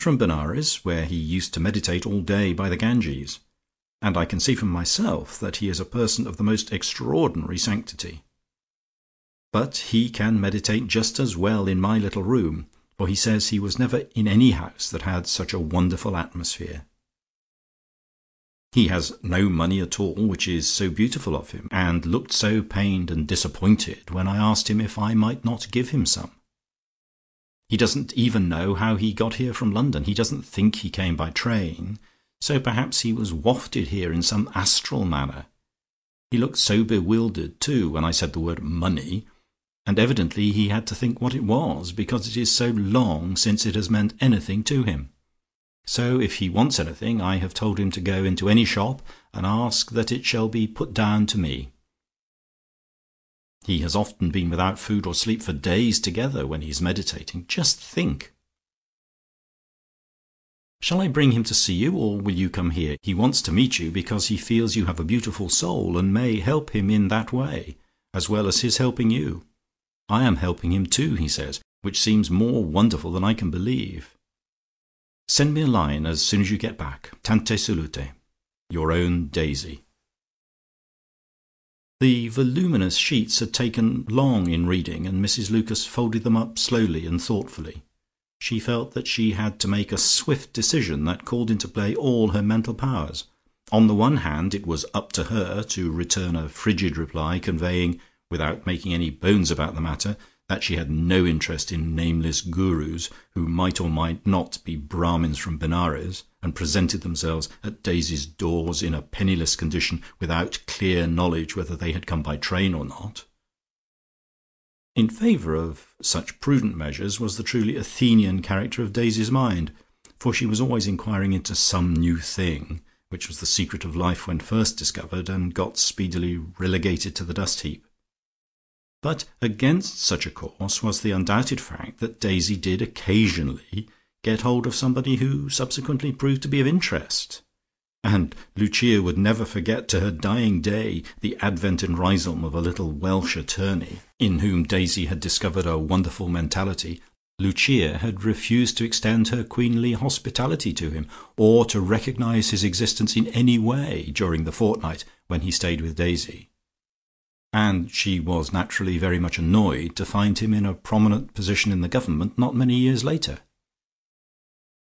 from Benares, where he used to meditate all day by the Ganges, and I can see from myself that he is a person of the most extraordinary sanctity. But he can meditate just as well in my little room, for he says he was never in any house that had such a wonderful atmosphere. He has no money at all, which is so beautiful of him, and looked so pained and disappointed when I asked him if I might not give him some. He doesn't even know how he got here from London. He doesn't think he came by train, so perhaps he was wafted here in some astral manner. He looked so bewildered, too, when I said the word money, and evidently he had to think what it was, because it is so long since it has meant anything to him. So if he wants anything, I have told him to go into any shop and ask that it shall be put down to me. He has often been without food or sleep for days together when he is meditating. Just think. Shall I bring him to see you, or will you come here? He wants to meet you because he feels you have a beautiful soul and may help him in that way, as well as his helping you. I am helping him too, he says, which seems more wonderful than I can believe. Send me a line as soon as you get back. Tante salute. Your own Daisy. The voluminous sheets had taken long in reading, and Mrs. Lucas folded them up slowly and thoughtfully. She felt that she had to make a swift decision that called into play all her mental powers. On the one hand, it was up to her to return a frigid reply conveying, without making any bones about the matter, that she had no interest in nameless gurus who might or might not be Brahmins from Benares, and presented themselves at Daisy's doors in a penniless condition without clear knowledge whether they had come by train or not. In favour of such prudent measures was the truly Athenian character of Daisy's mind, for she was always inquiring into some new thing, which was the secret of life when first discovered, and got speedily relegated to the dust heap. But against such a course was the undoubted fact that Daisy did occasionally get hold of somebody who subsequently proved to be of interest, and Lucia would never forget to her dying day the advent in Riseholme of a little Welsh attorney, in whom Daisy had discovered a wonderful mentality. Lucia had refused to extend her queenly hospitality to him, or to recognize his existence in any way during the fortnight when he stayed with Daisy, and she was naturally very much annoyed to find him in a prominent position in the government not many years later.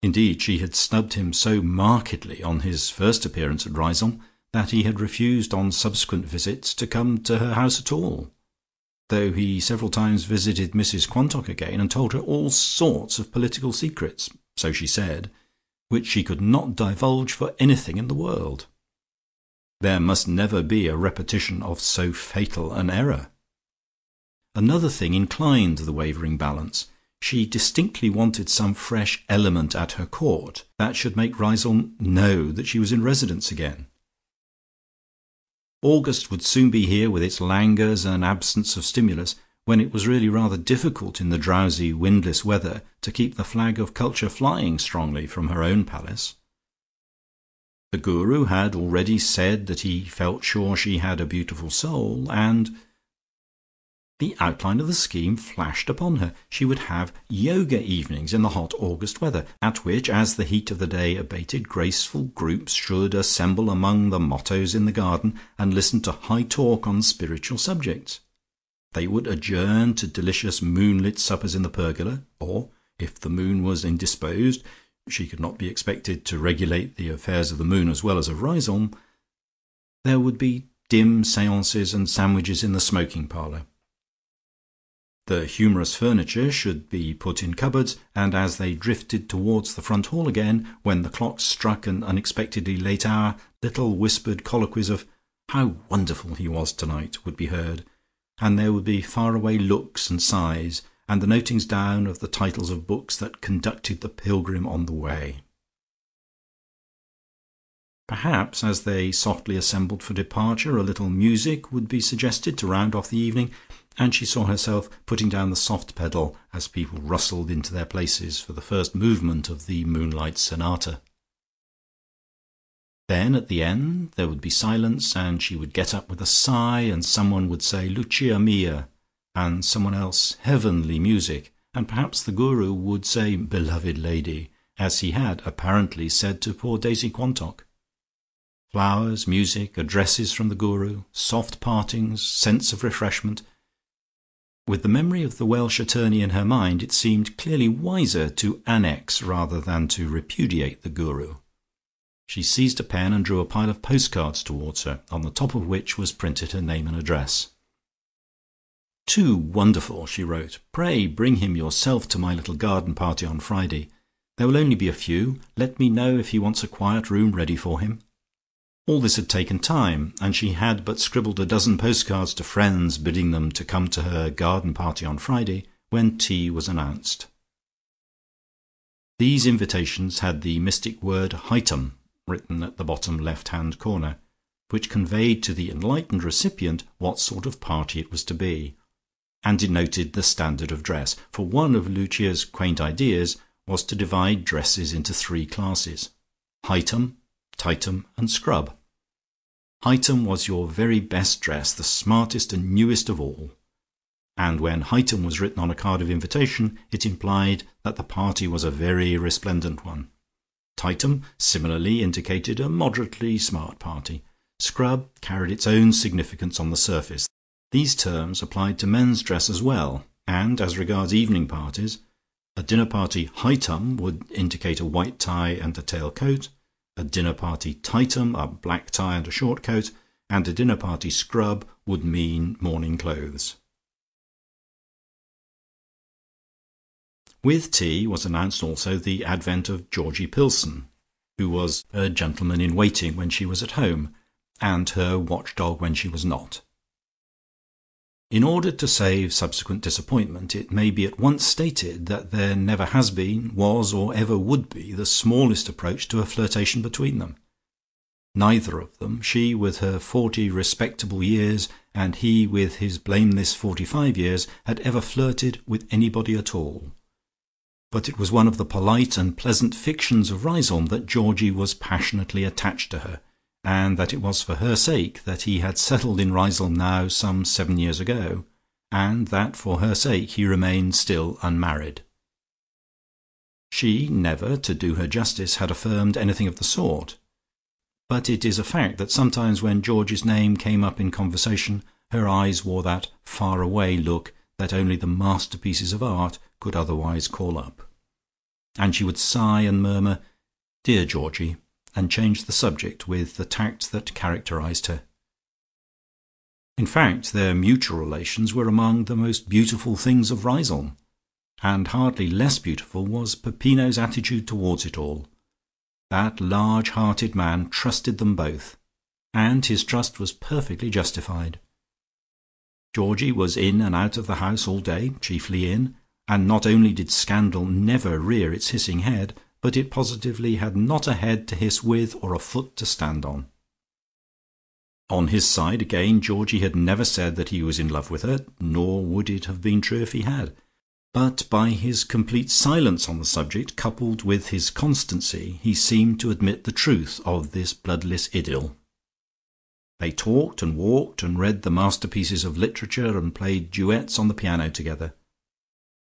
Indeed, she had snubbed him so markedly on his first appearance at Riseholme that he had refused on subsequent visits to come to her house at all, though he several times visited Mrs. Quantock again and told her all sorts of political secrets, so she said, which she could not divulge for anything in the world. There must never be a repetition of so fatal an error. Another thing inclined the wavering balance. She distinctly wanted some fresh element at her court that should make Riseholme know that she was in residence again. August would soon be here with its languors and absence of stimulus, when it was really rather difficult in the drowsy windless weather to keep the flag of culture flying strongly from her own palace. The Guru had already said that he felt sure she had a beautiful soul, and the outline of the scheme flashed upon her. She would have yoga evenings in the hot August weather, at which, as the heat of the day abated, graceful groups should assemble among the mottos in the garden and listen to high talk on spiritual subjects. They would adjourn to delicious moonlit suppers in the pergola, or, if the moon was indisposed, she could not be expected to regulate the affairs of the moon as well as of Riseholme, there would be dim seances and sandwiches in the smoking parlour. The humorous furniture should be put in cupboards, and as they drifted towards the front hall again, when the clock struck an unexpectedly late hour, little whispered colloquies of "How wonderful he was tonight" would be heard, and there would be far-away looks and sighs, and the notings down of the titles of books that conducted the pilgrim on the way. Perhaps as they softly assembled for departure, a little music would be suggested to round off the evening, and she saw herself putting down the soft pedal as people rustled into their places for the first movement of the Moonlight Sonata. Then at the end there would be silence, and she would get up with a sigh, and someone would say "Lucia mia," and someone else "Heavenly music," and perhaps the Guru would say "Beloved lady," as he had apparently said to poor Daisy Quantock. Flowers, music, addresses from the Guru, soft partings, sense of refreshment. With the memory of the Welsh attorney in her mind, it seemed clearly wiser to annex rather than to repudiate the Guru. She seized a pen and drew a pile of postcards towards her, on the top of which was printed her name and address. "Too wonderful," she wrote. "Pray bring him yourself to my little garden party on Friday. There will only be a few. Let me know if he wants a quiet room ready for him." All this had taken time, and she had but scribbled a dozen postcards to friends bidding them to come to her garden party on Friday, when tea was announced. These invitations had the mystic word "Hightum" written at the bottom left-hand corner, which conveyed to the enlightened recipient what sort of party it was to be, and denoted the standard of dress, for one of Lucia's quaint ideas was to divide dresses into three classes: Hightum, Tightum and Scrub. Hightum was your very best dress, the smartest and newest of all, and when Hightum was written on a card of invitation, it implied that the party was a very resplendent one. Tightum similarly indicated a moderately smart party. Scrub carried its own significance on the surface. These terms applied to men's dress as well, and as regards evening parties, a dinner party Hightum would indicate a white tie and a tail coat, a dinner party Tightum a black tie and a short coat, and a dinner party Scrub would mean morning clothes. With tea was announced also the advent of Georgie Pilson, who was her gentleman-in-waiting when she was at home, and her watchdog when she was not. In order to save subsequent disappointment, it may be at once stated that there never has been, was, or ever would be the smallest approach to a flirtation between them. Neither of them, she with her 40 respectable years, and he with his blameless 45 years, had ever flirted with anybody at all. But it was one of the polite and pleasant fictions of Riseholme that Georgie was passionately attached to her, and that it was for her sake that he had settled in Riseholme now some 7 years ago, and that for her sake he remained still unmarried. She never, to do her justice, had affirmed anything of the sort, but it is a fact that sometimes when Georgie's name came up in conversation, her eyes wore that far-away look that only the masterpieces of art could otherwise call up, and she would sigh and murmur, "Dear Georgie," and change the subject with the tact that characterized her. In fact, their mutual relations were among the most beautiful things of Riseholme, and hardly less beautiful was Peppino's attitude towards it all. That large-hearted man trusted them both, and his trust was perfectly justified. Georgie was in and out of the house all day, chiefly in, and not only did scandal never rear its hissing head, but it positively had not a head to hiss with or a foot to stand on. On his side again, Georgie had never said that he was in love with her, nor would it have been true if he had, but by his complete silence on the subject, coupled with his constancy, he seemed to admit the truth of this bloodless idyll. They talked and walked and read the masterpieces of literature and played duets on the piano together.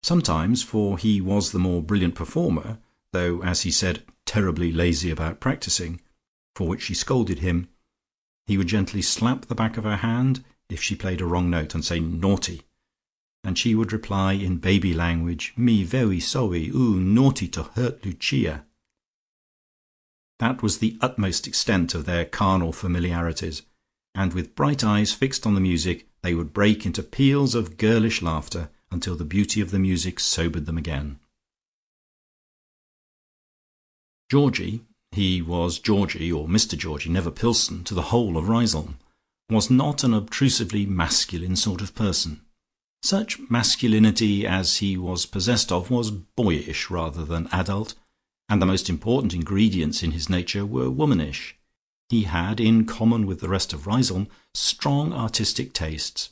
Sometimes, for he was the more brilliant performer, though, as he said, terribly lazy about practising, for which she scolded him, he would gently slap the back of her hand if she played a wrong note, and say "naughty," and she would reply in baby language, "Me very sorry, naughty to hurt Lucia." That was the utmost extent of their carnal familiarities, and with bright eyes fixed on the music, they would break into peals of girlish laughter until the beauty of the music sobered them again. Georgie, he was Georgie or Mr. Georgie, never Pilson, to the whole of Riseholme, was not an obtrusively masculine sort of person. Such masculinity as he was possessed of was boyish rather than adult, and the most important ingredients in his nature were womanish. He had, in common with the rest of Riseholme, strong artistic tastes,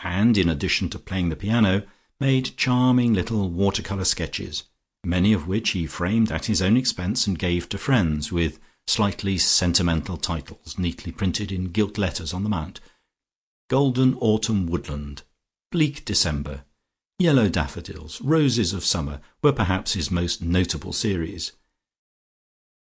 and in addition to playing the piano, made charming little watercolour sketches, many of which he framed at his own expense and gave to friends, with slightly sentimental titles neatly printed in gilt letters on the mount: "Golden Autumn Woodland," "Bleak December," Yellow Daffodils, Roses of Summer were perhaps his most notable series.